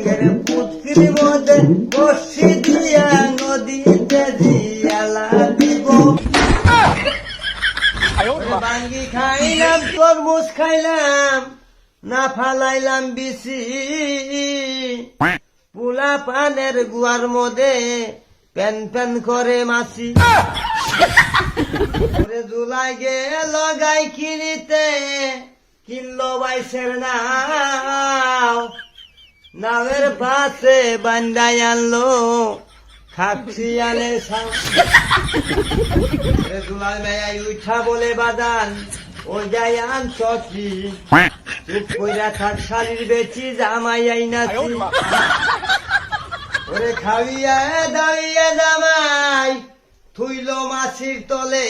ব্যাঙের পুটকির মধ্যে বসি দিয়া নদীতে দিয়ালা দিব। বাঙ্গি খাইলাম তরমুজ খাইলাম না ফালাইলাম বিচি, পুলা পানের গুয়ার মধ্যে প্যান প্যান করে মাছি। জুলাই গেল গাই কিনিতে কিনলো বাইশের নাও, নামের পাশে বান্দাই আনলো খাচ্ছি আনে জুলাই মেয়াই উঠা বলে বাদান ওই যাই আনছ কি, চুপ কইরা থাক শাড়ির বেচি জামাই আইনাছি। ওরে খাইয়া দাঁড়িয়ে জামাই থুইল মাছির তলে,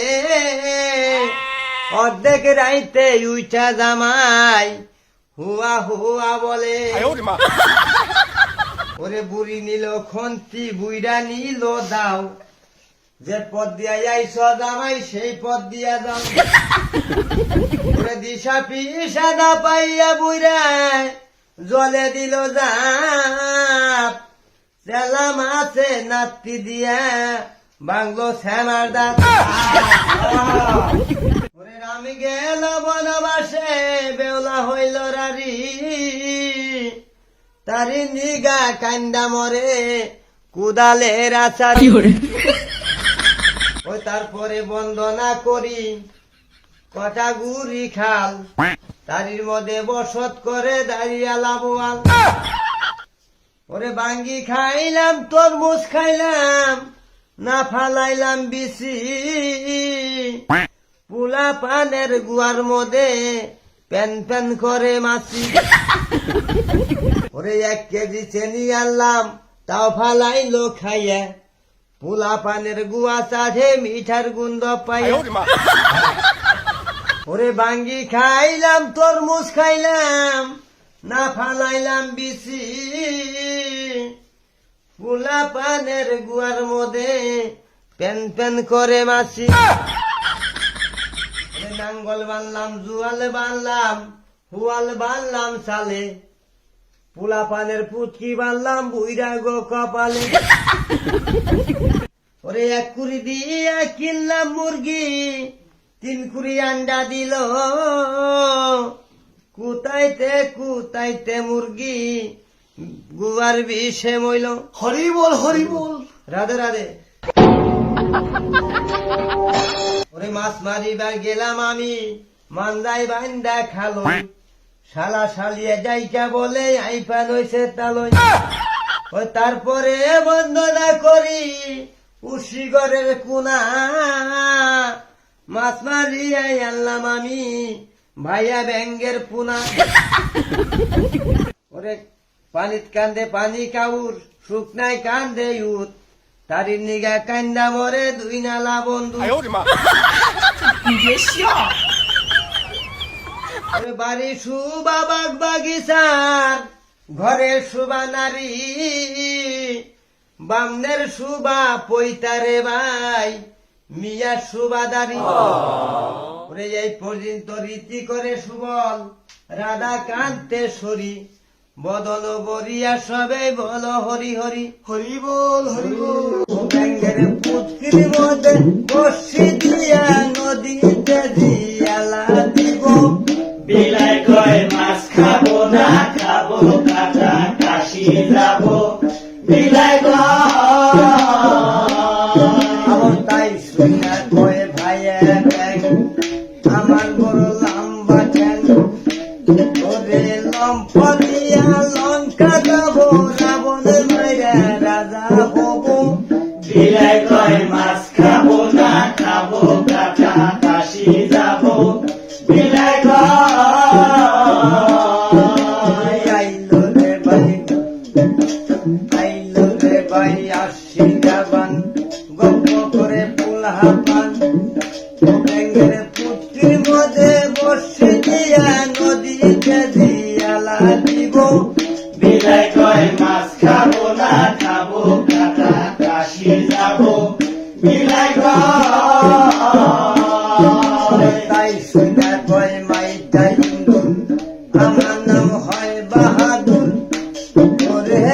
অর্ধেক রাইতে উইটা জামাই হুয়া হুয়া বলে। ওরে বুড়ি নিল খন্তি বুইরা নিল দাও, যে পথ দিয়া যাইছ জামাই সেই পথ দিয়া যাও। ওরে দিশা পিসা না পাইয়া বুইরা জলে দিল জাপ, চেলা মাছে নাতি দিয়া বাংলো শ্যামার দাঁত। ওরে আমি গেল বনবাসে বেওলা হইল রারি, তারি নিগা কান্দা মরে কুদালের আচারি। ওই তারপরে বন্দনা করি কটা গুড়ি খাল, তারির মধ্যে বসত করে দাঁড়িয়ে লাভবান। ওরে বাঙ্গি খাইলাম তরমুজ খাইলাম না ফালাইলাম বিচি, পুলা পানের গুয়ার মধ্যে প্যান প্যান করে মাছি। ওরে 1 কেজি চেনি আনলাম তাও ফালাইলো খাইয়া, পুলা পানের গুয়া চাঠে মিঠার গুন্দ পাইয়া। ওরে বাঙ্গি খাইলাম তরমুজ খাইলাম না ফালাইলাম বিচি, পুলা পানের গুয়ার মধ্যে প্যান প্যান করে মাছি। নাঙ্গল বানলাম জুয়াল বানলাম হুয়াল বানলাম চালে, পুলা পানের পুটকি বানলাম বুইরা গো কপালে। ওরে 1 কুড়ি দিয়া কিনলাম মুরগি 3 কুড়ি আন্ডা দিল, কুতাইতে কুতাইতে মুরগি গুয়ার বিষে মইল। হরি বল হরি বল। রাধে রাধে। ওরে মাছ মারিবার গেলাম আমি মান্দাই বান্দা খালই, শালা শালিয়ে যাইকা বলে আইপান হইছে তালই। ওই তারপরে বন্দনা করি উশিগরের কুনা, মাছ মারিয়াই আনলাম আমি ভাইয়া ব্যাঙ্গের পুনা। ওরে পানিত কান্দে পানি কাউর শুকনাই কান্দে উত, তারির নিগা কান্দা মরে 2 নালা বন্ধু। বাড়ি শুবা বাগ বাগিচার ঘরে শুবা নারী, বামনের শুবা পৈতারে ভাই মিয়া শুবাদারি। ওরে এই পর্যন্ত রীতি করে সুবল রাধা কান্তে সরি, বদল বরিয়া সবে বল হরি হরি। হরি বল হরি বল। ব্যাঙের পুটকির মধ্যে বসি দিয়া নদীতে দিয়ালা দিব। বিলাই কয় মাছ খাবো না খাবো কাটা কাশি যাবো, বিলাই আমার তাই শুনা কয়ে ভাইয়া ব্যাং আমার বড় লম্বা ঠ্যাং, ওরে লম্ফ দিয়া লঙ্কা যাবো রাবণ মাইরা রাজা হবো। বিলাই কয় মাছ খাবো না খাবো কাটা কাশি যাবো, বিলাই আইলো রে ভাই আইলো রে ভাই আসি যাবান গল্প করে পুলা পান। ব্যাঙের পুটকির মধ্যে বসে দিয়া নদীতে দিয়ালা দিব। বিলাই কয় মাছ খাবো না খাবো কাটা কাশি যাবো, বিলাই তাই শুনা কয় মাইটা ইন্দুর আমার নাম হয় বাহাদুর। ওরে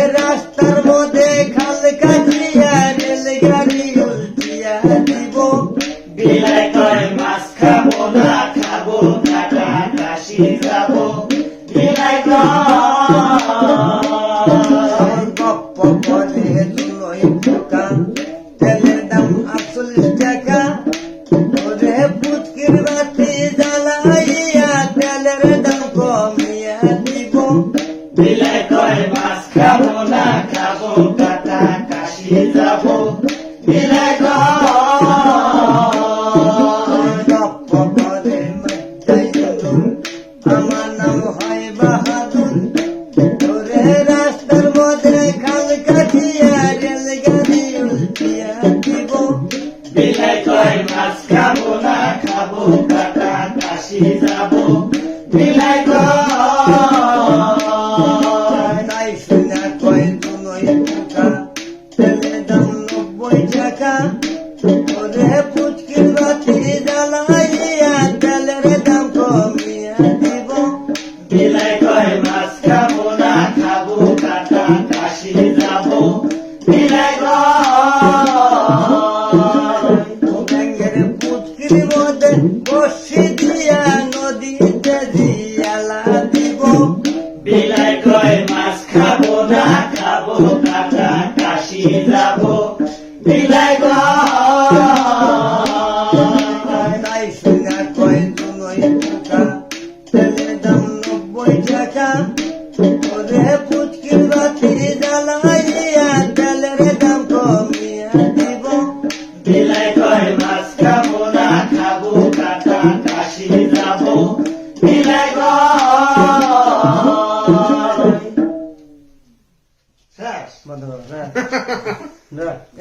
কয় মাছ খাবো না খাবো কাটা কাশি যাবো বিলাই কয় গপ্প করে মাইটাই চলুন, আমার নাম হয় বাহাদুর। তোরে রাস্তার মধ্যে খাল কাটিয়া রেল গাড়ি উল্টিয়া দিব। বিলাই কয় মাছ খাবো না খাবো কাটা কাশি যাবো বিলাই কয় তাই শুনা কয় দুনই পোকা, তেলের দাম 90 টাকা। তোরে পুচকির বাতি জ্বালাইয়া তেলের দাম কমিয়া দিব। বিলাই কয় মাছ খাবো না খাবো কাটা কাশি যাবো বিলাই কয় ব্যাঙের পুচকির মধ্যে বসি দিয়া নদীতে জিয়ালা দিব। বিলাই কয় মাছ খাবো না খাবো কাটা কাশি যাবো বিলাই কয় তাই শুনা কয় দুনই পোকা, তেলের দাম 90 টাকা। ওরে পুচকির বাতি জ্বালাইয়া তেলের দাম কমিয়া দিব। বিলাই কয় মাছ খাবো না খাবো কাটা কাশি যাবো বিলাই কয় বন্ধ করো, না, না।